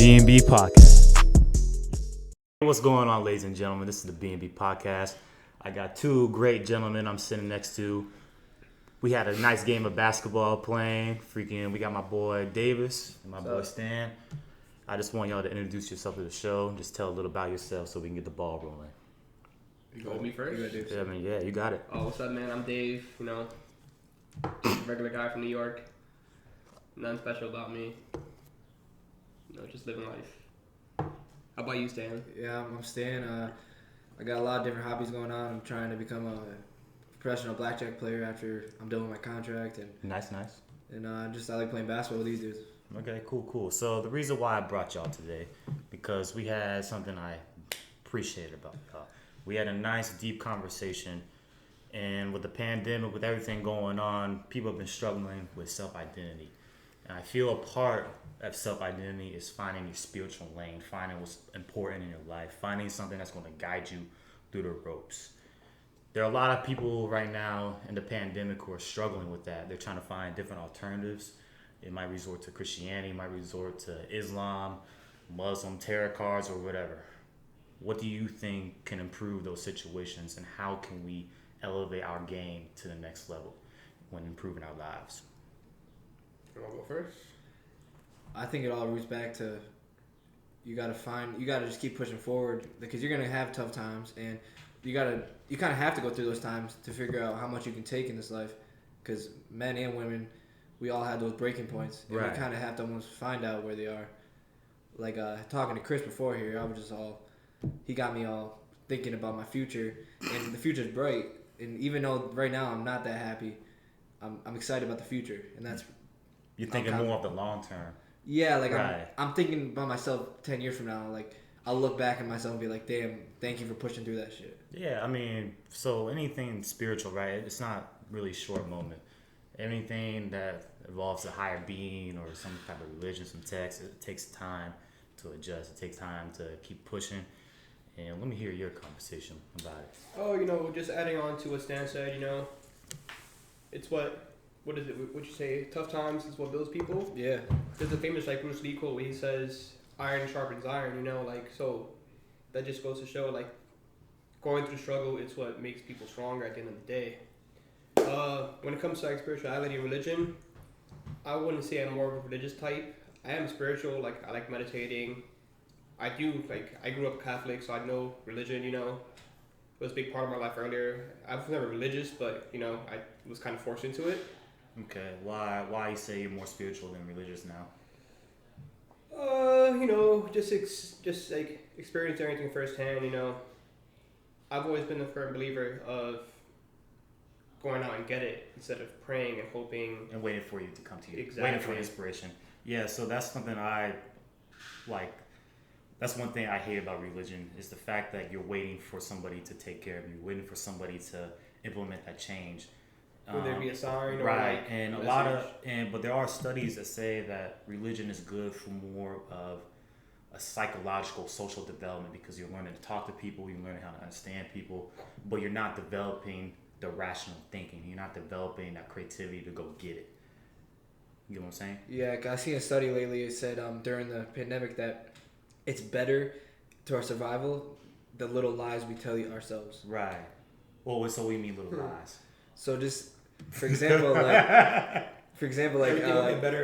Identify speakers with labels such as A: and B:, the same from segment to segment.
A: B&B Podcast. What's going on, ladies and gentlemen? This is the B&B Podcast. I got two great gentlemen I'm sitting next to. We had a nice game of basketball playing. We got my boy Davis and my boy Stan. I just want y'all to introduce yourself to the show. Just tell a little about yourself so we can get the ball rolling.
B: You go with me first?
A: Yeah, you got it.
B: Oh, what's up, man? I'm Dave. Regular guy from New York. Nothing special about me. Just living life. How about you, Stan?
C: Yeah, I'm Stan. I got a lot of different hobbies going on. I'm trying to become a professional blackjack player after I'm done with my contract. And
A: Nice.
C: And I like playing basketball with these dudes.
A: Okay, cool. So the reason why I brought y'all today, because we had something I appreciated about y'all. We had a nice, deep conversation. And with the pandemic, with everything going on, people have been struggling with self-identity. And I feel a part of self-identity is finding your spiritual lane, finding what's important in your life, finding something that's going to guide you through the ropes. There are a lot of people right now in the pandemic who are struggling with that. They're trying to find different alternatives. It might resort to Christianity, it might resort to Islam, Muslim tarot cards, or whatever. What do you think can improve those situations, and how can we elevate our game to the next level when improving our lives?
B: You want to go first?
C: I think it all roots back to you gotta just keep pushing forward, because you're gonna have tough times, and you kind of have to go through those times to figure out how much you can take in this life, because men and women, we all have those breaking points, and
A: Right.
C: we kind of have to almost find out where they are. Like talking to Chris before here, he got me all thinking about my future, and the future's bright. And even though right now I'm not that happy, I'm excited about the future, and that's.
A: You're thinking more of the long term.
C: Yeah, like
A: Right.
C: I'm thinking about myself 10 years from now. Like I'll look back at myself and be like, damn, thank you for pushing through that shit.
A: Yeah, I mean, so anything spiritual, right? It's not really a short moment. Anything that involves a higher being or some type of religion, some text, it takes time to adjust. It takes time to keep pushing. And let me hear your conversation about it.
B: Oh, just adding on to what Stan said, it's what is it? What you say? Tough times is what builds people.
C: Yeah.
B: There's a famous Bruce Lee quote where he says, "Iron sharpens iron." So that just goes to show going through struggle, it's what makes people stronger at the end of the day. When it comes to spirituality and religion, I wouldn't say I'm more of a religious type. I am spiritual. I like meditating. I grew up Catholic, so I know religion. It was a big part of my life earlier. I was never religious, but I was kind of forced into it.
A: Okay, why you say you're more spiritual than religious now?
B: Just experienced everything firsthand. I've always been a firm believer of going out and get it instead of praying and hoping
A: And waiting for you to come to you.
B: Exactly.
A: Waiting for inspiration. Yeah, so that's something I like. That's one thing I hate about religion is the fact that you're waiting for somebody to take care of you, waiting for somebody to implement that change.
B: Would there be a sign or
A: right? And but there are studies that say that religion is good for more of a psychological, social development, because you're learning to talk to people, you're learning how to understand people, but you're not developing the rational thinking. You're not developing that creativity to go get it. You know what I'm saying?
C: Yeah, I seen a study lately. It said during the pandemic that it's better to our survival the little lies we tell ourselves.
A: Right. Well, so we mean little lies.
C: So just for example,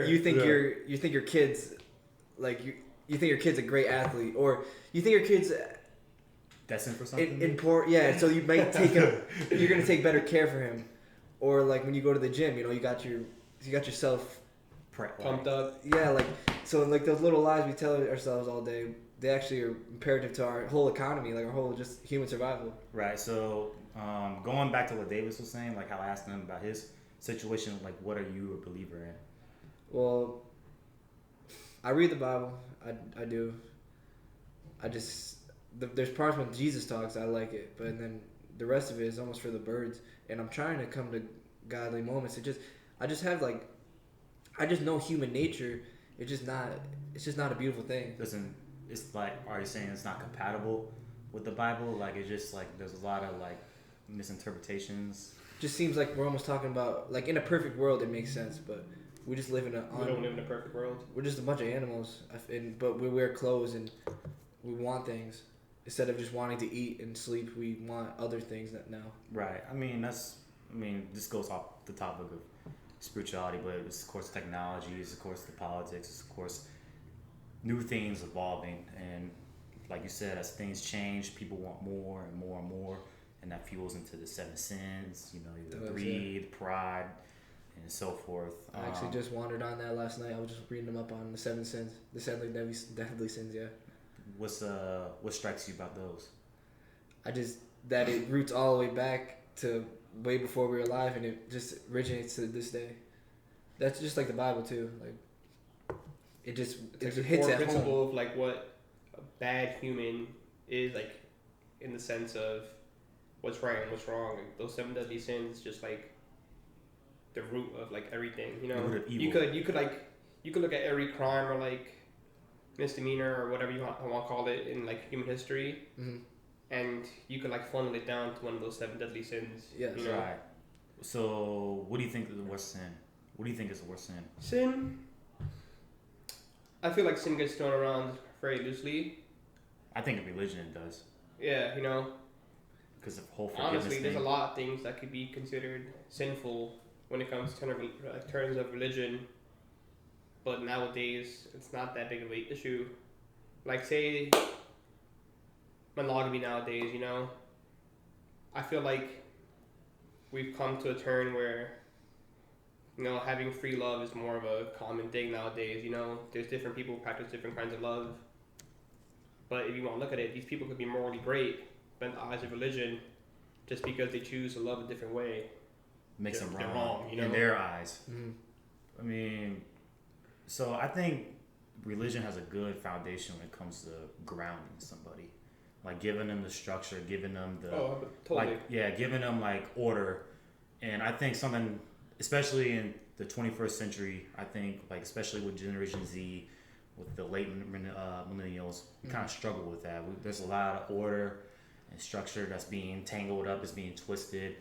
C: you think your kid's you think your kid's a great athlete, or you think your kid's
A: destined for something.
C: So you might take him. You're gonna take better care for him, or when you go to the gym, you got yourself
B: pumped up.
C: Yeah, those little lies we tell ourselves all day, they actually are imperative to our whole economy, our whole just human survival.
A: Right. So going back to what Davis was saying, how I asked him about his situation, what are you a believer in?
C: Well, I read the Bible. I do. There's parts when Jesus talks, I like it, but then the rest of it is almost for the birds. And I'm trying to come to godly moments. I just know human nature. It's just not a beautiful thing.
A: Are you saying it's not compatible with the Bible? It's just there's a lot of misinterpretations.
C: Just seems like we're almost talking about in a perfect world it makes sense, but We just live in
B: We don't live in a perfect world.
C: We're just a bunch of animals, but we wear clothes and we want things instead of just wanting to eat and sleep. We want other things that now.
A: Right. This goes off the topic of spirituality, but it's of course technology, it's of course the politics, it's of course new things evolving, and like you said, as things change, people want more and more and more, and that fuels into the seven sins, the greed, pride, and so forth.
C: I actually just wandered on that last night. I was just reading them up on the seven sins, the seven deadly sins. Yeah.
A: What strikes you about those?
C: That it roots all the way back to way before we were alive, and it just originates to this day. That's just like the Bible too. Like it just hits at
B: principle
C: home.
B: of like what a bad human is, like in the sense of what's right and what's wrong. Like, those seven deadly sins, just like the root of like everything. You could look at every crime or like misdemeanor or whatever you want to call it in like human history.
C: Mm-hmm.
B: And you could like funnel it down to one of those seven deadly sins.
C: Yes.
A: Right. So, what do you think is the worst sin? What do you think is the worst sin?
B: Sin. I feel like sin gets thrown around very loosely.
A: I think religion does.
B: Yeah,
A: Because the whole forgiveness
B: honestly,
A: thing.
B: there's a lot of things that could be considered sinful when it comes to terms of religion. But nowadays, it's not that big of an issue. Like, say, monogamy nowadays, I feel like we've come to a turn where, having free love is more of a common thing nowadays, There's different people who practice different kinds of love. But if you want to look at it, these people could be morally great, but in the eyes of religion, just because they choose to love a different way,
A: makes them
B: they're
A: wrong,
B: wrong,
A: in their eyes.
C: Mm-hmm.
A: So I think religion has a good foundation when it comes to grounding somebody, like giving them the structure, giving them the
B: totally.
A: giving them like order. And I think something, especially in the 21st century, I think like especially with Generation Z, with the late millennials, we kind of struggle with that. There's a lot of order and structure that's being tangled up, it's being twisted.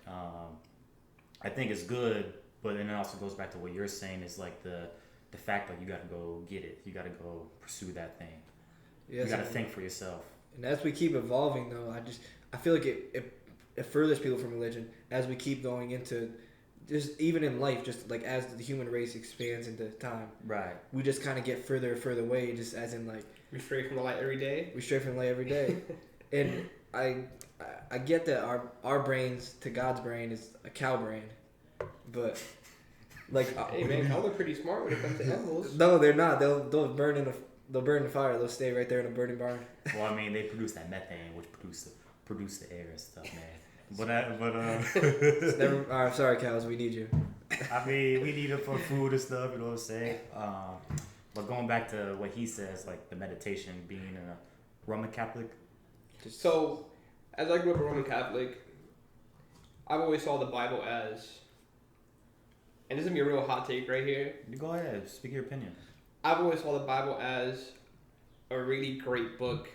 A: I think it's good, but then it also goes back to what you're saying is like the fact that you got to go get it. You got to go pursue that thing. Yes, you got to think for yourself.
C: And as we keep evolving, though, I feel like it furthers people from religion as we keep going into just even in life, just like as the human race expands into time.
A: Right.
C: We just kind of get further and further away, just as in like
B: we stray from the light every day.
C: We stray from the light every day, and I get that our brains to God's brain is a cow brain, but. Like,
B: hey man, cows are pretty smart when it comes to animals.
C: No, they're not. They'll burn in the fire. They'll stay right there in a burning barn.
A: Well, they produce that methane, which produce the air and stuff, man.
C: I'm sorry, cows. We need you.
A: We need it for food and stuff. You know what I'm saying? But going back to what he says, like the meditation, being a Roman Catholic.
B: So, as I grew up a Roman Catholic, I've always saw the Bible as. And this is going to be a real hot take right here.
A: You go ahead. Speak your opinion.
B: I've always saw the Bible as a really great book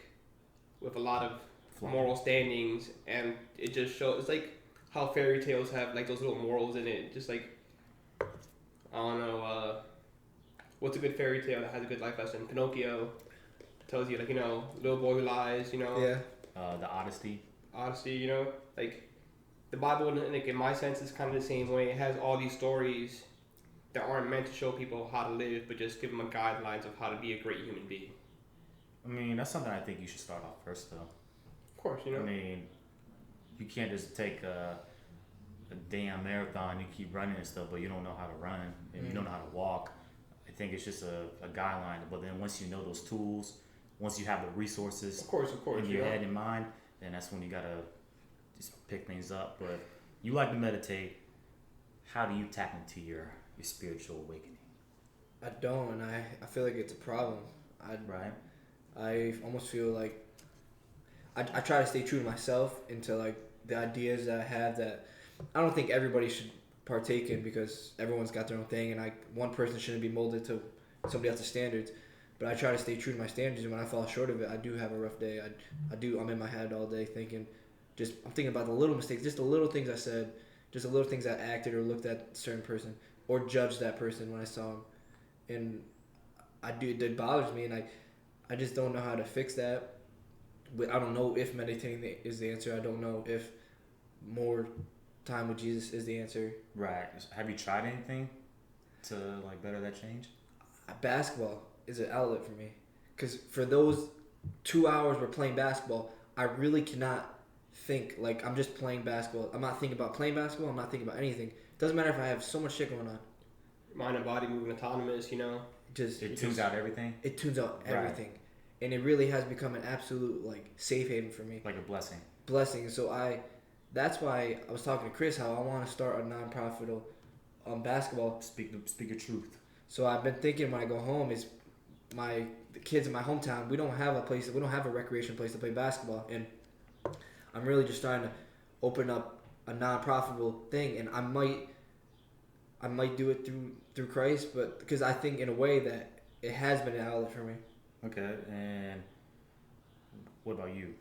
B: with a lot of moral standings. And it just shows, it's like how fairy tales have like those little morals in it. Just like, I don't know, what's a good fairy tale that has a good life lesson? Pinocchio tells you, like, little boy who lies,
C: Yeah.
A: The Odyssey.
B: Odyssey, like... The Bible, like in my sense, is kind of the same way. It has all these stories that aren't meant to show people how to live, but just give them a guidelines of how to be a great human being.
A: That's something I think you should start off first, though.
B: Of course,
A: you can't just take a damn marathon, you keep running and stuff, but you don't know how to run, and you don't know how to walk. I think it's just a guideline, but then once you know those tools, once you have the resources
B: of course,
A: in your head and mind, then that's when you got to just pick things up. But you like to meditate. How do you tap into your spiritual awakening?
C: I don't, and I feel like it's a problem.
A: Right.
C: I almost feel like I try to stay true to myself into like the ideas that I have that I don't think everybody should partake in, because everyone's got their own thing, and one person shouldn't be molded to somebody else's standards. But I try to stay true to my standards, and when I fall short of it, I do have a rough day. I'm in my head all day thinking. I'm thinking about the little mistakes, just the little things I said, just the little things I acted or looked at a certain person. or judge that person when I saw him, and it bothers me, and I just don't know how to fix that. I don't know if meditating is the answer. I don't know if more time with Jesus is the answer.
A: Right. Have you tried anything to like better that change?
C: Basketball is an outlet for me, because for those 2 hours we're playing basketball, I really cannot think like I'm just playing basketball. I'm not thinking about playing basketball. I'm not thinking about anything. Doesn't matter if I have so much shit going on.
B: Mind and body moving autonomous, you know.
A: It tunes out everything.
C: It tunes out everything, and it really has become an absolute like safe haven for me.
A: Like a blessing.
C: Blessing. So that's why I was talking to Chris how I want to start a non-profit basketball.
A: Speak your truth.
C: So I've been thinking when I go home is the kids in my hometown. We don't have a recreation place to play basketball, and I'm really just trying to open up a non-profitable thing, and I might do it through Christ, but because I think in a way that it has been an outlet for me.
A: Okay, and what about you?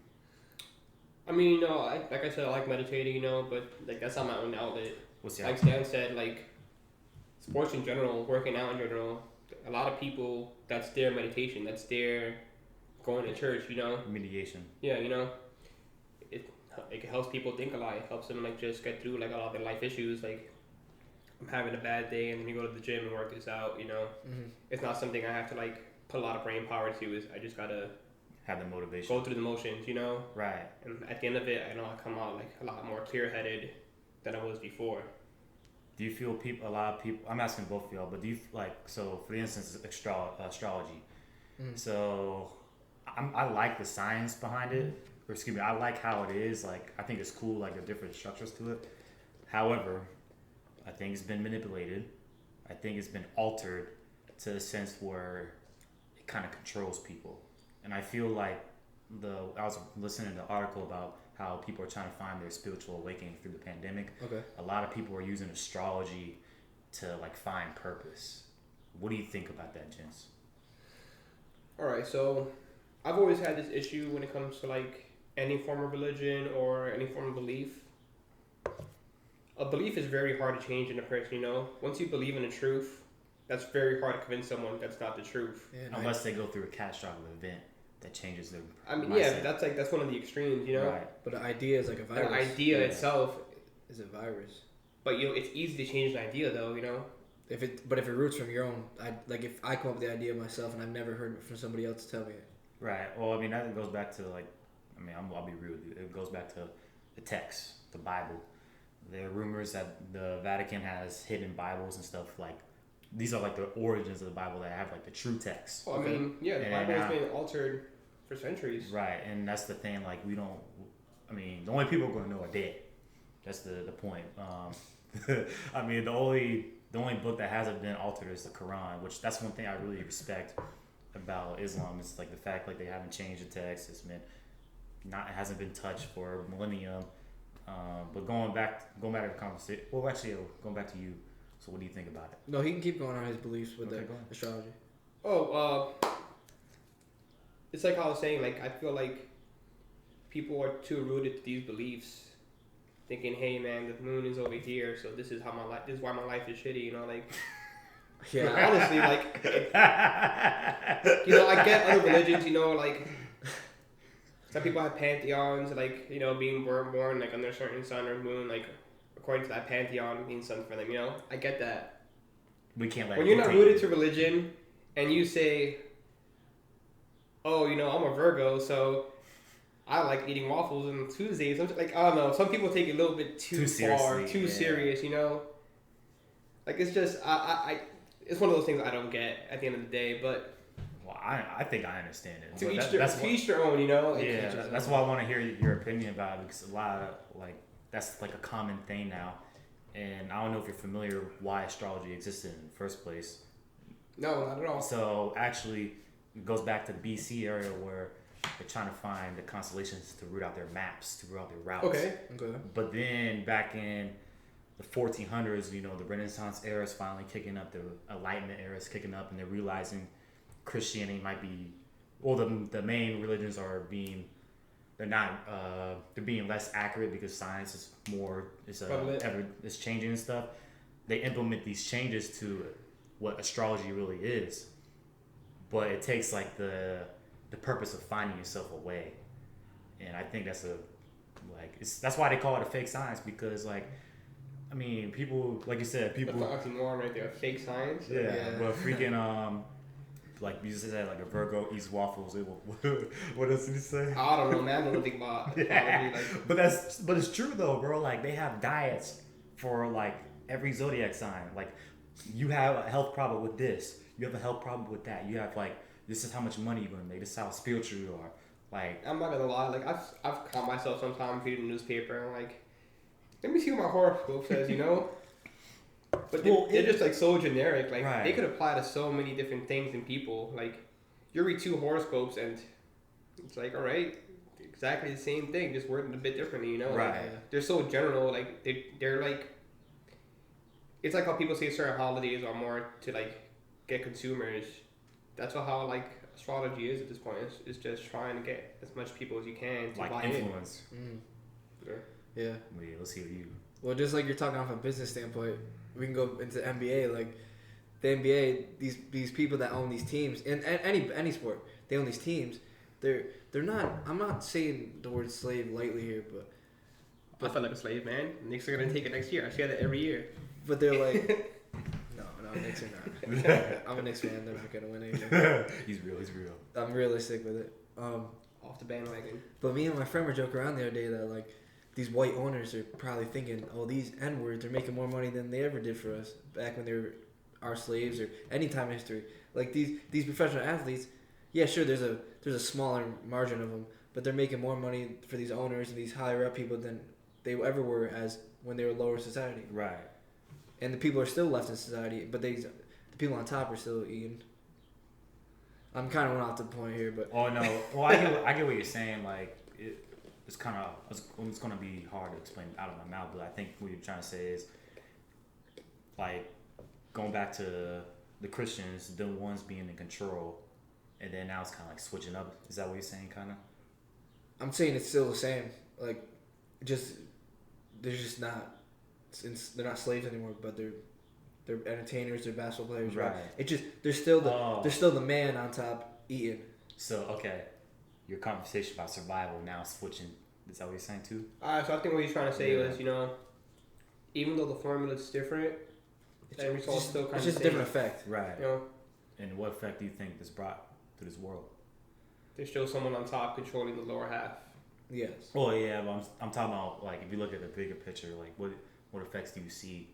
B: I mean, you know, like I said, I like meditating, you know, but like that's not my own outlet.
A: What's the
B: Like Stan said, like sports in general, working out in general, a lot of people, that's their meditation, that's their going to church, you know.
A: Mediation.
B: Yeah, you know, it helps people think a lot. It helps them like just get through like a lot of their life issues. Like I'm having a bad day, and then you go to the gym and work this out. You know, It's not something I have to like put a lot of brain power to. I just gotta
A: have the motivation.
B: Go through the motions, you know.
A: Right.
B: And at the end of it, I know I come out like a lot more clear-headed than I was before.
A: Do you feel a lot of people? I'm asking both of y'all, but do you like so? For instance, astrology. So I like the science behind it. Or excuse me, I like how it is. Like I think it's cool. Like the different structures to it. However, I think it's been manipulated. I think it's been altered to a sense where it kind of controls people. And I feel like I was listening to the article about how people are trying to find their spiritual awakening through the pandemic.
C: Okay.
A: A lot of people are using astrology to like find purpose. What do you think about that, gents?
B: All right, so I've always had this issue when it comes to like any form of religion or any form of belief. A belief is very hard to change in a person, you know. Once you believe in the truth, that's very hard to convince someone that's not the truth.
A: Yeah, unless they go through a catastrophic event that changes their
B: mindset. Yeah, that's one of the extremes, you know.
A: Right.
C: But an idea is like a virus.
B: An idea itself
C: is a virus.
B: But you know, it's easy to change an idea, though, you know.
C: If it roots from your own, if I come up with the idea myself and I've never heard it from somebody else tell me it.
A: Right. Well, I mean that goes back to like, I'll be real with you. It goes back to the text, the Bible. There are rumors that the Vatican has hidden Bibles and stuff like. These are like the origins of the Bible that have like the true text.
B: Well, I mean, yeah, the Bible has been altered for centuries.
A: Right, and that's the thing. Like we don't. The only people who are going to know are dead. That's the point. The only book that hasn't been altered is the Quran, which that's one thing I really respect about Islam. It's like the fact like they haven't changed the text. It hasn't been touched for a millennium. But going back to the conversation. Well, actually, going back to you. So what do you think about it?
C: No, he can keep going on his beliefs with the astrology.
B: It's like how I was saying, like I feel like people are too rooted to these beliefs, thinking, hey man, the moon is over here, so this is why my life is shitty, you know, like yeah. Honestly, like you know, I get other religions, you know, like some people have pantheons, like, you know, being born like under a certain sun or moon, like according to that pantheon means something for them, you know? I get that.
A: We can't let
B: when you're not rooted to religion and you say, oh, you know, I'm a Virgo, so I like eating waffles on Tuesdays. Like, I don't know. Some people take it a little bit too far, too serious, you know? Like, it's just, it's one of those things I don't get at the end of the day, but...
A: Well, I think I understand it.
B: To each their own, you know? Like,
A: yeah, that's why I want to hear your opinion about it, because a lot of, like, that's like a common thing now, and I don't know if you're familiar why astrology existed in the first place.
B: No, not at all.
A: So actually, it goes back to the BC area where they're trying to find the constellations to root out their maps, to root out their routes.
C: Okay.
A: But then back in the 1400s, you know, the Renaissance era is finally kicking up, the Enlightenment era is kicking up, and they're realizing Christianity might be, well, the main religions are being. They're being less accurate because science is more, it's changing and stuff. they implement these changes to what astrology really is, but it takes like the purpose of finding yourself away, and I think that's that's why they call it a fake science, because like I mean people, like you said, people
B: That's an oxymoron right there. Fake science.
A: yeah. But freaking like you just said, like a Virgo eats waffles. What else did he say?
B: I don't know, man. I don't think about
A: Yeah.
B: astrology.
A: But it's true though, bro. Like they have diets for like every zodiac sign. Like you have a health problem with this. You have a health problem with that. You have like this is how much money you're gonna make. This is how spiritual you are. Like
B: I'm not gonna lie. Like I've caught myself sometimes reading the newspaper and like, let me see what my horoscope says. You know. But they're just like so generic. Like
A: Right.
B: they could apply to so many different things in people. Like you read 2 horoscopes and it's like, all right, exactly the same thing, just worded a bit differently. You know.
A: Right.
B: Like, they're so general. Like they're like. It's like how people say certain holidays are more to like get consumers. That's how like astrology is at this point. It's just trying to get as much people as you can to
A: like
B: buy
A: influence.
C: Mm.
B: in.
C: Yeah.
A: Wait, let's hear you.
C: Well, just like you're talking off a business standpoint, we can go into NBA. Like the NBA, these people that own these teams, and any sport, they own these teams. They're not. I'm not saying the word slave lightly here,
B: I feel like a slave, man. The Knicks are gonna take it next year. I say that every year.
C: but they're like, no, Knicks are not. I'm a Knicks fan. They're not gonna win anything.
A: He's real.
C: I'm realistic with it.
B: Off the bandwagon.
C: But me and my friend were joking around the other day that like these white owners are probably thinking, oh, these N-words are making more money than they ever did for us back when they were our slaves or any time in history. Like these professional athletes, yeah, sure, there's a smaller margin of them, but they're making more money for these owners and these higher up people than they ever were as when they were lower society.
A: Right.
C: And the people are still left in society, but the people on top are still eating. I'm kind of went off the point here, but
A: Oh no. Well, I get what you're saying. Like it's kind of it's gonna be hard to explain out of my mouth, but I think what you're trying to say is like going back to the Christians, the ones being in control, and then now it's kind of like switching up. Is that what you're saying, kind of?
C: I'm saying it's still the same. Like, just they're just not. They're not slaves anymore, but they're entertainers. They're basketball players. Right. It just they're still the man on top eating.
A: So okay, your conversation about survival now switching. Is that what you're saying too?
B: So I think what he's trying to say was, you know, even though the formula is different, the end result's still kind of
C: it's just a different effect.
A: Right.
B: You know,
A: And what effect do you think this brought to this world?
B: there's still someone on top controlling the lower half.
C: Yes.
A: Oh yeah, but I'm talking about like if you look at the bigger picture, like what effects do you see?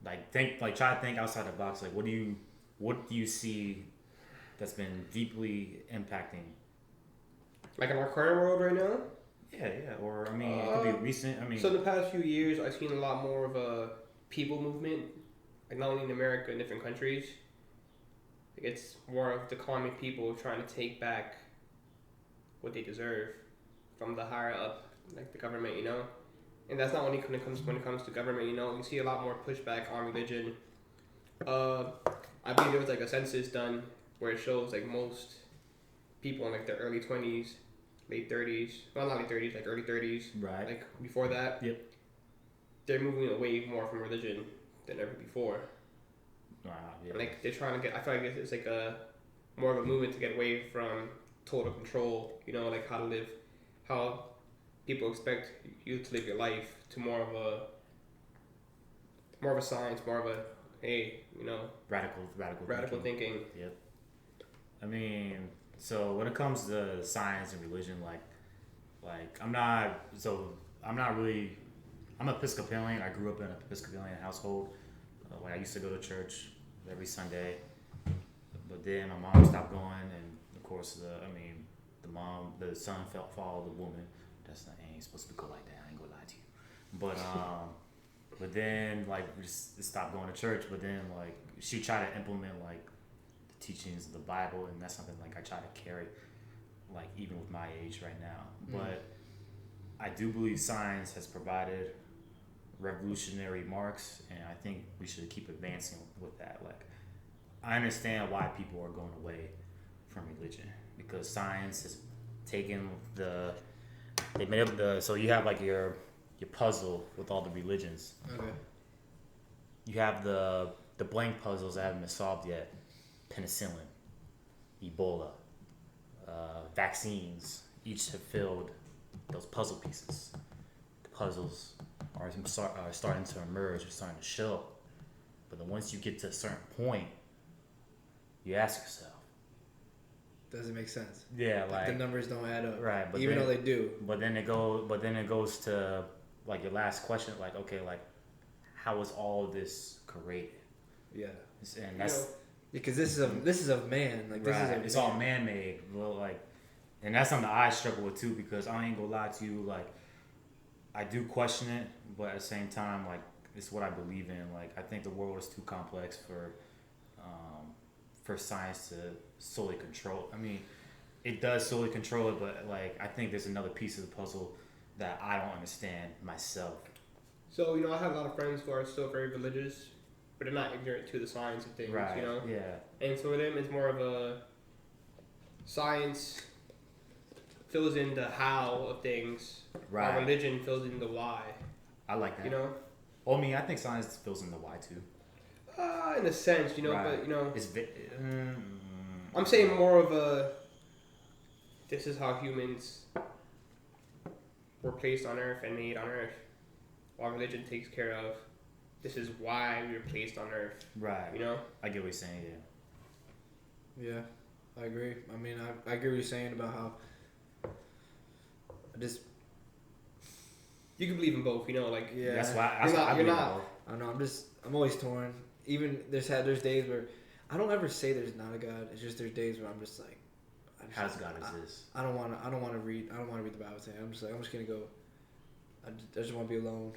A: Like try to think outside the box. Like what do you see that's been deeply impacting?
B: Like in our current world right now.
A: Yeah. Or I mean, it could be recent. I mean,
B: So in the past few years, I've seen a lot more of a people movement, like not only in America, in different countries. Like it's more of the common people trying to take back what they deserve from the higher up, like the government, you know. And that's not only when it comes to government, you know. You see a lot more pushback on religion. I believe there was like a census done where it shows like most people in like their early 20s, late 30s, well not late 30s, like early 30s,
A: right.
B: like before that.
A: Yep.
B: They're moving away more from religion than ever before.
A: Yeah.
B: Like they're trying to get. I feel like it's like a more of a movement to get away from total control. You know, like how people expect you to live your life, to more of a science, more of a hey, you know, radical thinking.
A: Yep. I mean, so when it comes to science and religion, I'm Episcopalian. I grew up in an Episcopalian household. When I used to go to church every Sunday, but then my mom stopped going, and of course, the son followed the woman. That's not ain't supposed to go like that. I ain't gonna lie to you. But then we just stopped going to church. But then she tried to implement the teachings of the Bible, and that's something I try to carry even with my age right now. But I do believe science has provided revolutionary marks, and I think we should keep advancing with that. I understand why people are going away from religion, because science has taken they made up so you have your puzzle with all the religions.
C: Okay.
A: you have the blank puzzles that haven't been solved yet. Penicillin, Ebola, vaccines. Each have filled those puzzle pieces. The puzzles are starting to emerge, are starting to show. But then once you get to a certain point, you ask yourself,
C: Doesn't make sense.
A: yeah, like
C: the numbers don't add up.
A: right, but
C: even
A: then,
C: though they do.
A: But then it goes to like your last question, like okay, like how was all of this created?
C: Yeah.
A: And that's
C: because this is of man. Like this
A: right.
C: is
A: It's all man-made. Well, like, and that's something I struggle with too because I ain't gonna lie to you. Like, I do question it, but at the same time, like, it's what I believe in. Like, I think the world is too complex for science to solely control. I mean, it does solely control it, but like, I think there's another piece of the puzzle that I don't understand myself.
B: So, I have a lot of friends who are still very religious, but they're not ignorant to the science of things,
A: Right. Yeah.
B: And so for them, it's more of a science fills in the how of things,
A: Right.
B: while religion fills in the why,
A: I like that.
B: Well,
A: I mean, I think science fills in the why too.
B: In a sense,
A: Right.
B: but,
A: It's
B: I'm saying more of a, this is how humans were placed on Earth and made on Earth, while religion takes care of, this is why we were placed on Earth.
A: right. I get what you're saying. Yeah.
C: Yeah, I agree. I mean, I agree what you're saying about how
B: You can believe in both, like
C: yeah.
A: That's why
B: you're not.
C: I don't know. I'm always torn. Even there's days where I don't ever say there's not a God. It's just there's days where I'm just like,
A: How does God exist?
C: I don't want to read the Bible today. I'm just gonna go. I just want to be alone.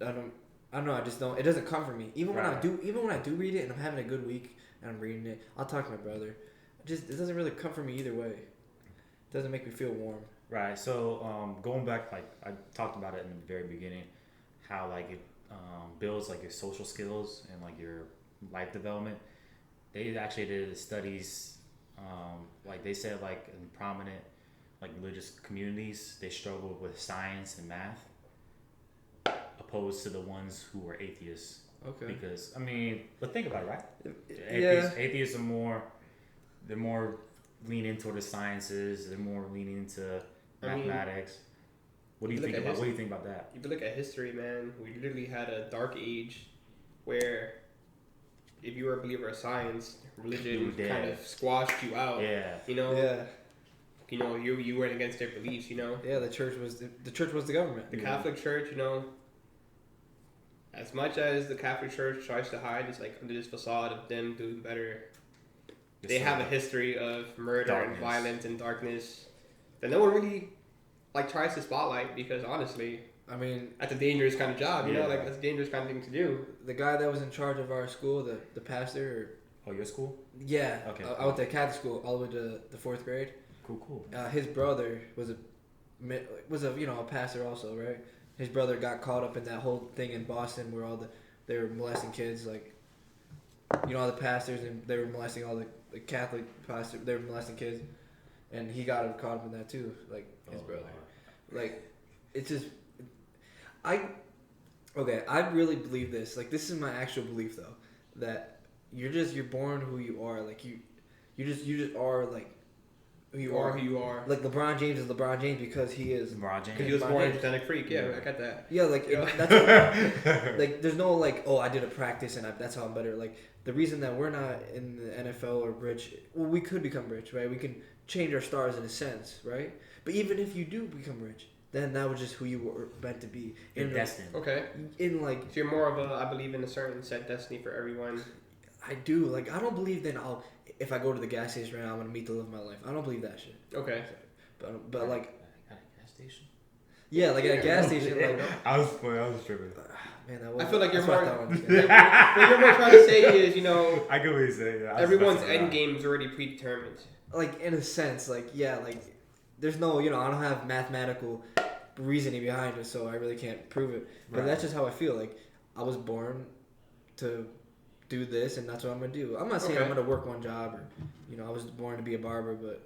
C: I don't know. I just don't. It doesn't comfort me. Even when I do read it and I'm having a good week and I'm reading it, I'll talk to my brother. It doesn't really comfort me either way. It doesn't make me feel warm.
A: Right. So going back, like I talked about it in the very beginning, how like it builds like your social skills and like your life development. They actually did studies. Like they said, like in prominent like religious communities, they struggle with science and math, opposed to the ones who were atheists.
C: Okay.
A: Because I mean, but think about it, right?
C: Yeah.
A: Atheists are they're more leaning toward the sciences. They're more leaning into mathematics. What do you think about that?
B: If you look at history, man, we literally had a dark age where if you were a believer of science, religion kind of squashed you out.
A: Yeah.
C: Yeah.
B: You went against their beliefs.
C: Yeah. The church was the government.
B: The Catholic Church, as much as the Catholic Church tries to hide, it's like under this facade of them doing better. They have a history of murder and violence and darkness that no one really tries to spotlight because honestly,
C: I mean,
B: that's a dangerous kind of job. That's a dangerous kind of thing to do.
C: The guy that was in charge of our school, the pastor.
A: Oh, your school?
C: Yeah.
A: Okay.
C: I went to Catholic school all the way to the 4th grade.
A: Cool.
C: His brother was a pastor also, right? His brother got caught up in that whole thing in Boston where they were molesting kids, all the pastors, and they were molesting all the Catholic pastors. They were molesting kids, and he got caught up in that too, his brother. It's just, I really believe this. This is my actual belief though, that you're born who you are. You just are who you are.
B: Who you are.
C: LeBron James is LeBron James because he is.
A: LeBron James.
B: Because he was born a genetic freak. Yeah, I got that.
C: Yeah, that's there's no I did a practice and that's how I'm better. The reason that we're not in the NFL or rich, well, we could become rich, right? We can change our stars in a sense, right? But even if you do become rich, then that was just who you were meant to be.
A: You're destined.
B: Okay. So you're more of I believe in a certain set destiny for everyone.
C: I do. I don't believe that if I go to the gas station right now, I'm going to meet the love of my life. I don't believe that shit.
B: Okay.
C: But
A: at a gas station?
C: Yeah, at a gas station.
A: I was tripping.
C: Man,
B: I feel like you're more.
C: what
B: you're more trying to say is,
A: I get what you're saying. Yeah,
B: everyone's end game is already predetermined.
C: In a sense, there's no, I don't have mathematical reasoning behind it, so I really can't prove it. But that's just how I feel. I was born to do this, and that's what I'm gonna do. I'm not saying I'm gonna work one job, or I was born to be a barber, but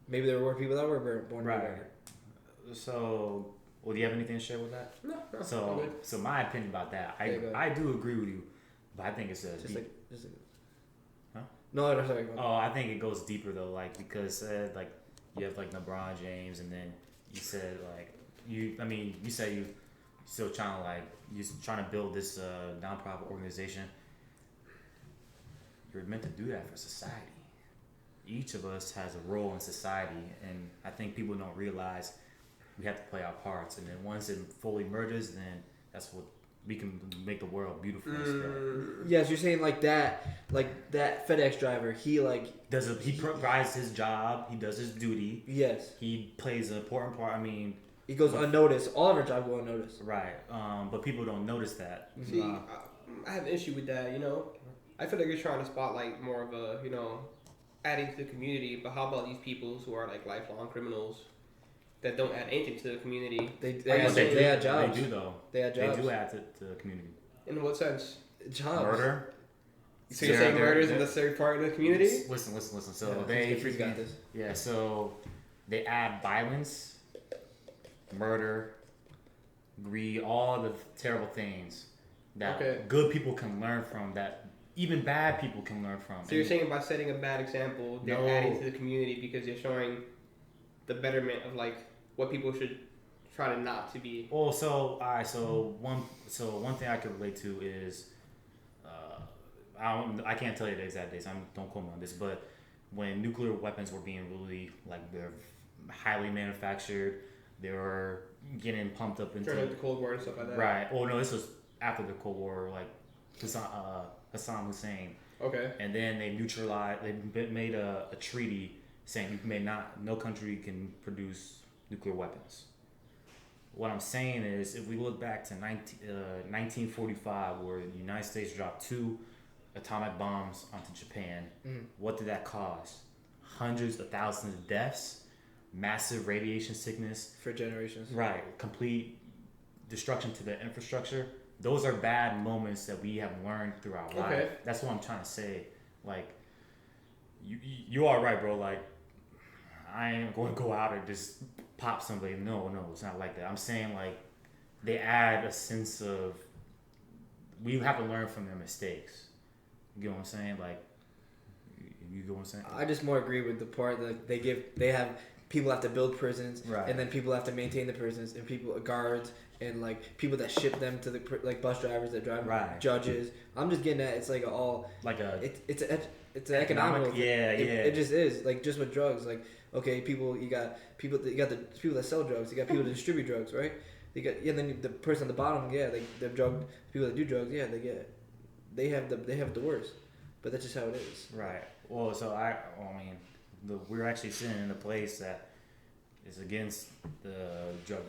C: maybe there were people that were born to be a barber.
A: So Well, do you have anything to share with that?
B: No, I'm
A: So,
B: good.
A: so my opinion about that,
C: Yeah, go ahead.
A: I do agree with you, but I think it's a
C: Just
A: deep,
C: like,
A: Huh?
C: No, no, sorry. Go ahead.
A: oh, I think it goes deeper though, like because like you have like LeBron James, and then you said like you say you still trying to like you trying to build this nonprofit organization. You're meant to do that for society. Each of us has a role in society, and I think people don't realize we have to play our parts. And then once it fully merges, then that's what we can make the world beautiful.
C: Yes, you're saying like that FedEx driver. He like
A: He provides his job. He does his duty.
C: yes.
A: He plays an important part. I mean,
C: He goes unnoticed. All of our jobs go unnoticed.
A: right. But people don't notice that.
B: See, I have an issue with that. I feel like you're trying to spotlight more of a adding to the community. But how about these people who are like lifelong criminals that don't add anything to the community?
C: They
A: they
C: had jobs.
A: They do though.
C: They had jobs.
A: They do add to the community.
B: In what sense?
C: Jobs.
A: Murder.
B: So you're saying murder is a necessary part of the community?
A: Listen. So
C: Yeah,
A: they
C: he's got this.
A: yeah. So they add violence, murder, greed, all the terrible things that good people can learn from. That even bad people can learn from.
B: So you're saying by setting a bad example, they're adding to the community because you're showing the betterment of like what people should try to not to be.
A: Oh, so all right. So one thing I can relate to is, I can't tell you the exact dates. Don't quote me on this, but when nuclear weapons were being really like they're highly manufactured, they were getting pumped up into
B: During the Cold War and stuff like that.
A: right. Oh no, this was after the Cold War, like Saddam Hussein.
B: Okay.
A: And then they neutralized. They made a treaty saying no country can produce nuclear weapons. What I'm saying is, if we look back to 1945, where the United States dropped 2 atomic bombs onto Japan, what did that cause? Hundreds of thousands of deaths, massive radiation sickness.
C: For generations.
A: Right. Complete destruction to the infrastructure. Those are bad moments that we have learned through our life. That's what I'm trying to say. Like, you are right, bro. Like, I ain't going to go out and just pop somebody. No, it's not like that. I'm saying, like, they add a sense of, we have to learn from their mistakes. You get what I'm saying? Like, you get what I'm saying?
C: I just more agree with the part that people have to build prisons,
A: right.
C: And then people have to maintain the prisons, and guards, and like people that ship them to the like bus drivers that drive,
A: right.
C: Judges. I'm just getting at it's like it's an economic It just is like just with drugs. Like okay, you got the people that sell drugs, you got people that distribute drugs, right? Then the person at the bottom, the people that do drugs, they have the worst, but that's just how it is.
A: Right. Well, so we're actually sitting in a place that is against the drug.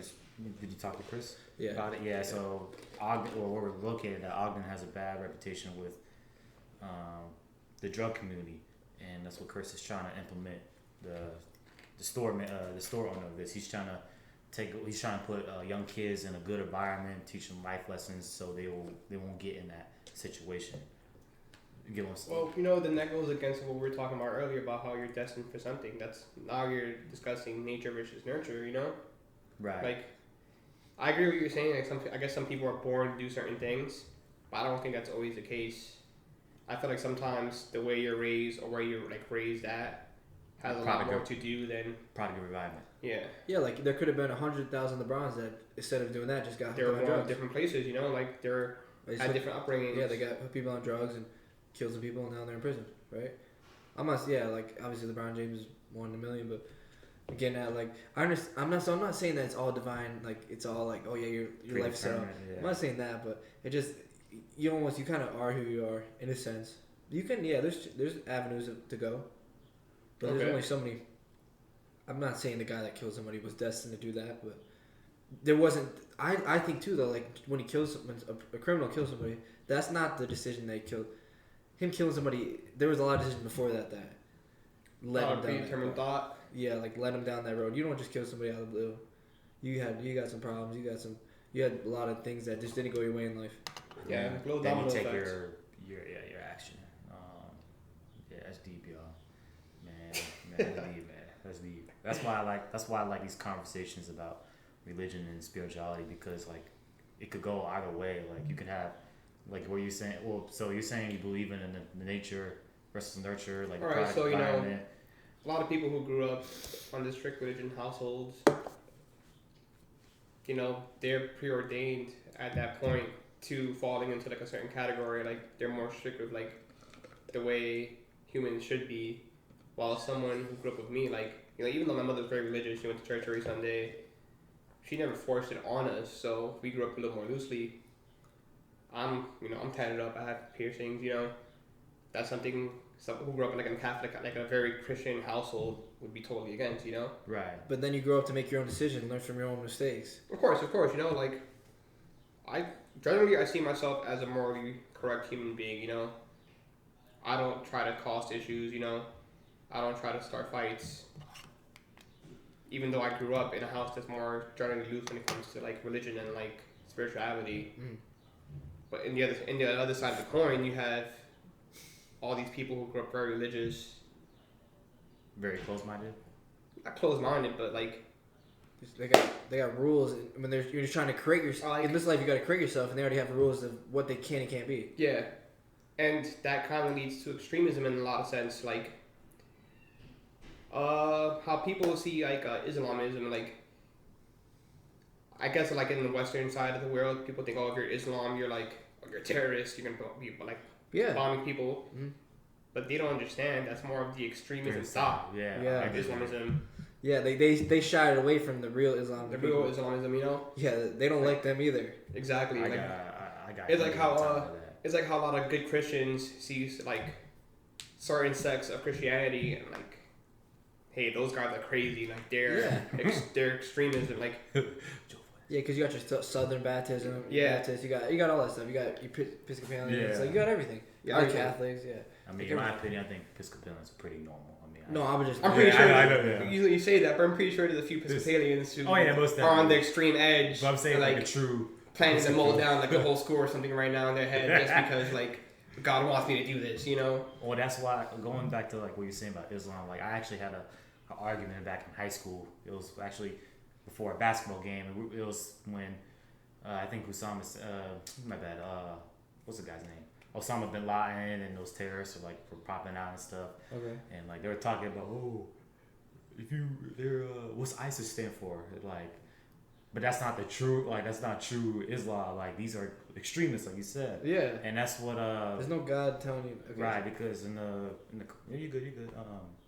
A: Did you talk to Chris about it? Yeah. So Ogden, or where we're located at, Ogden has a bad reputation with the drug community, and that's what Chris is trying to implement. The store owner of this, he's trying to put young kids in a good environment, teach them life lessons, so they won't get in that situation.
B: Well, then that goes against what we were talking about earlier about how you're destined for something. That's now you're discussing nature versus nurture.
A: Right.
B: Like, I agree with what you're saying. Like I guess some people are born to do certain things, but I don't think that's always the case. I feel like sometimes the way you're raised or where you're like raised at has a lot more to do than
A: product of environment.
B: Yeah.
C: Yeah, like there could have been 100,000 LeBrons that instead of doing that just got.
B: They were born in different places. Like they're had different upbringings.
C: Yeah, they got people on drugs and killed some people, and now they're in prison, right? Like obviously LeBron James is 1 in a million, but again, like I understand. I'm not saying that it's all divine, like it's all like oh yeah, your life's set up.
A: Yeah.
C: I'm not saying that, but it just you kind of are who you are in a sense. You can there's avenues to go, but there's only so many. I'm not saying the guy that killed somebody was destined to do that, but there wasn't. I think too though, like when a criminal kills somebody, that's not the decision they killed. Him killing somebody, there was a lot of decisions before that led him down
B: predetermined thought.
C: Yeah, like led him down that road. You don't just kill somebody out of the blue. You got some problems. You had a lot of things that just didn't go your way in life.
B: Yeah,
A: then you take your action. That's deep, y'all. Man, that's deep, man. That's deep. That's why I like these conversations about religion and spirituality because like it could go either way. Like you could have like what you're saying. Well, so you're saying you believe in the nature versus nurture, like
B: All right, so
A: environment.
B: a lot of people who grew up under strict religion households, they're preordained at that point to falling into like a certain category. Like they're more strict with like the way humans should be. While someone who grew up with me, like even though my mother's very religious, she went to church every Sunday. She never forced it on us, so we grew up a little more loosely. I'm tatted up. I have piercings. That's something someone who grew up in like a Catholic, like a very Christian household would be totally against.
A: Right.
C: But then you grow up to make your own decision, learn from your own mistakes.
B: Of course. Like I see myself as a morally correct human being. I don't try to cause issues. I don't try to start fights. Even though I grew up in a house that's more generally loose when it comes to like religion and like spirituality.
C: Mm.
B: But in the other side of the coin, you have all these people who grew up very religious,
A: Very close-minded.
B: not closed-minded, but like
C: They got rules. I mean, you're just trying to create yourself. In this life, you got to create yourself, and they already have rules of what they can and can't be.
B: yeah, and that kind of leads to extremism in a lot of sense. Like how people see like Islamism, like I guess like in the Western side of the world, people think, if you're Islam, you're like you're a terrorist. You're gonna be like bombing people.
C: Mm-hmm.
B: But they don't understand that's more of the extremism side.
C: Yeah.
B: Islamism.
C: Yeah, they shied away from the real Islam.
B: The real Islamism,
C: Yeah, they don't like them either.
B: Exactly.
A: I got
B: it's like how it's like how a lot of good Christians see like certain sects of Christianity and like, hey, those guys are crazy. Like they're extremism. Like
C: yeah, because you got your Southern Baptism. Baptist. You got all that stuff. You got Episcopalians.
A: Yeah.
C: So you got everything.
B: Yeah,
C: Catholics. Yeah.
A: I mean, in my opinion, I think Episcopalians are pretty normal.
B: I'm pretty sure.
A: I know.
B: You say that, but I'm pretty sure there's a few Episcopalians who
A: most
B: are on the extreme edge.
A: But I'm saying like a true
B: planning to mold down like the whole school or something right now in their head just because like God wants me to do this,
A: Well, that's why going back to like what you're saying about Islam. Like I actually had an argument back in high school. It was actually before a basketball game. It was when I think Usama. My bad. What's the guy's name? Osama bin Laden and those terrorists were like popping out and stuff.
C: Okay.
A: And like they were talking about, what's ISIS stand for? Like, but that's not the true. Like that's not true Islam. Like these are extremists, like you said.
C: Yeah.
A: And that's what.
C: There's no God telling you. Okay.
A: Right, because in the you good.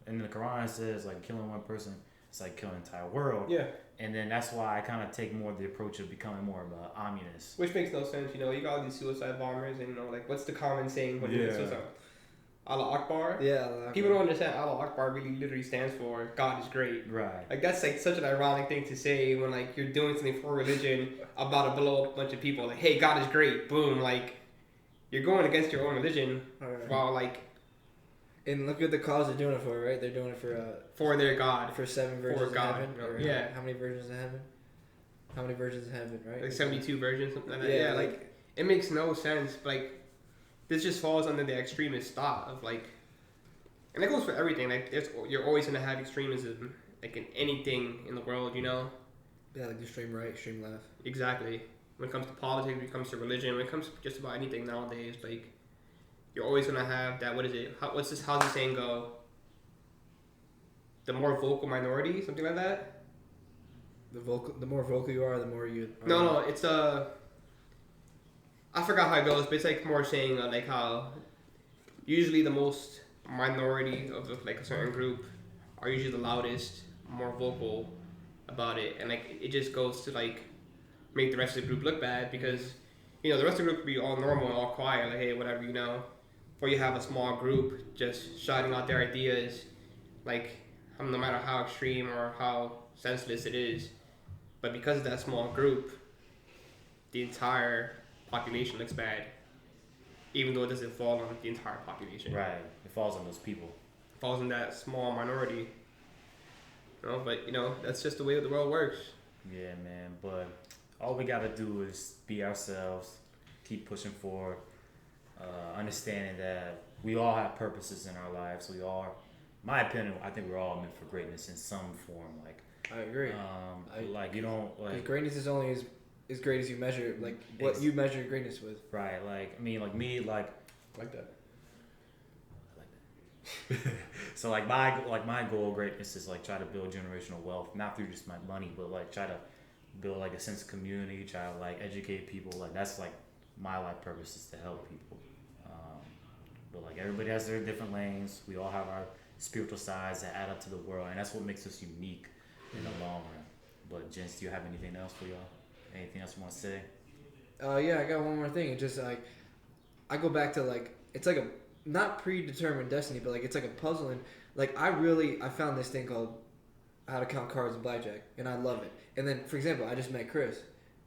A: In the Quran it says like killing one person, it's like killing the entire world.
B: Yeah.
A: And then that's why I kind of take more of the approach of becoming more of a communist.
B: Which makes no sense, you got all these suicide bombers and like what's the common saying when you suicide? Allah Akbar?
C: Yeah, Allah Akbar.
B: People don't understand Allah Akbar really literally stands for God is great.
A: Right.
B: Like that's like such an ironic thing to say when like you're doing something for religion about to blow up a bunch of people. Like, hey, God is great. Boom. Like you're going against your own religion while like.
C: And look at the cause they're doing it for, right? They're doing it
B: for their God.
C: For 7 versions of heaven. Or
B: yeah.
C: How many versions of heaven? How many versions of heaven, right?
B: Like 72 versions, something like that.
C: Yeah,
B: like it makes no sense. Like this just falls under the extremist thought of like, and that goes for everything. Like you're always gonna have extremism, like in anything in the world,
C: Yeah, like extreme right, extreme left.
B: Exactly. When it comes to politics, when it comes to religion, when it comes to just about anything nowadays, like. You're always gonna have that. What is it? How's the saying go? The more vocal minority, something like that.
C: The more vocal you are, the more you.
B: No, it's I forgot how it goes, but it's like more saying like how usually the most minority of like a certain group are usually the loudest, more vocal about it, and like it just goes to like make the rest of the group look bad because the rest of the group could be all normal and all quiet, like hey whatever or you have a small group just shouting out their ideas, like no matter how extreme or how senseless it is, but because of that small group, the entire population looks bad, even though it doesn't fall on the entire population.
A: Right, it falls on those people.
B: It falls on that small minority. But that's just the way the world works.
A: Yeah, man. But all we gotta do is be ourselves, keep pushing forward. Understanding that we all have purposes in our lives. We all, my opinion, I think we're all meant for greatness in some form. Like
C: I agree.
A: Like you don't
C: Because
A: like
C: greatness is only as great as you measure, like what you measure greatness with.
A: right. Like I mean, like me, like
B: Like that.
A: so my goal of greatness is like try to build generational wealth, not through just my money, but like try to build like a sense of community, try to like educate people. Like that's like my life purpose is to help people. But like everybody has their different lanes. We all have our spiritual sides that add up to the world, and that's what makes us unique in the long run. But gents, do you have anything else for y'all? Anything else you want to say?
C: Yeah, I got one more thing. It's just like I go back to like it's like a not predetermined destiny, but like it's like a puzzle. And like I found this thing called How to Count Cards and Blackjack, and I love it. And then, for example, I just met Chris,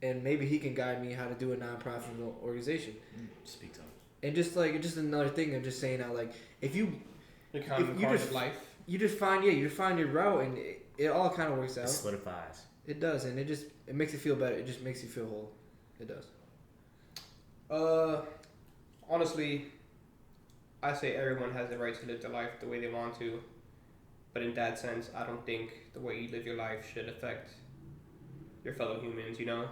C: and maybe he can guide me how to do a non-profit organization.
A: Speak to him.
C: And just like just another thing of just saying out like if you
B: You're counting the cards of life.
C: you just find your route, and it all kind of works out.
A: It solidifies.
C: It does, and it makes you feel better. It just makes you feel whole. It does.
B: Honestly, I say everyone has the right to live their life the way they want to, but in that sense, I don't think the way you live your life should affect your fellow humans. You know,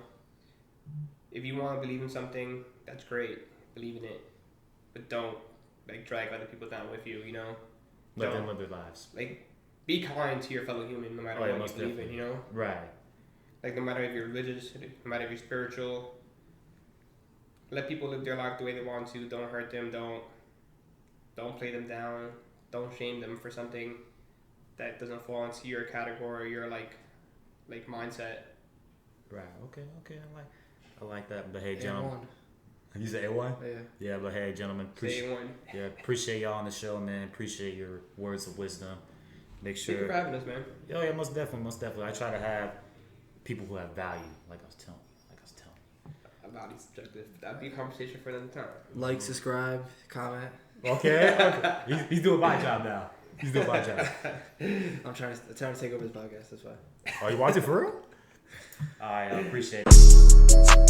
B: if you want to believe in something, that's great. Believe in it, but don't like drag other people down with you. You know,
A: Let them live their lives.
B: like be kind to your fellow human no matter what you believe in. You know,
A: Right.
B: like no matter if you're religious, no matter if you're spiritual. Let people live their life the way they want to. Don't hurt them. Don't play them down. Don't shame them for something that doesn't fall into your category, your like mindset.
A: Right. Okay. I like that. But hey, gentlemen.
C: A1.
A: You say A1?
C: Yeah.
A: Yeah, but hey, gentlemen.
B: Say one.
A: Appreciate y'all on the show, man. Appreciate your words of wisdom. Make
B: Thank you
A: sure.
B: for having us, man.
A: Yeah, most definitely. I try to have people who have value, like I was telling.
B: About these subjective. That'd be a conversation for another time.
C: Like, subscribe, comment.
A: Okay. He's doing my job now.
C: I'm trying to take over this podcast. That's why.
A: Oh, you want it for real? I appreciate it.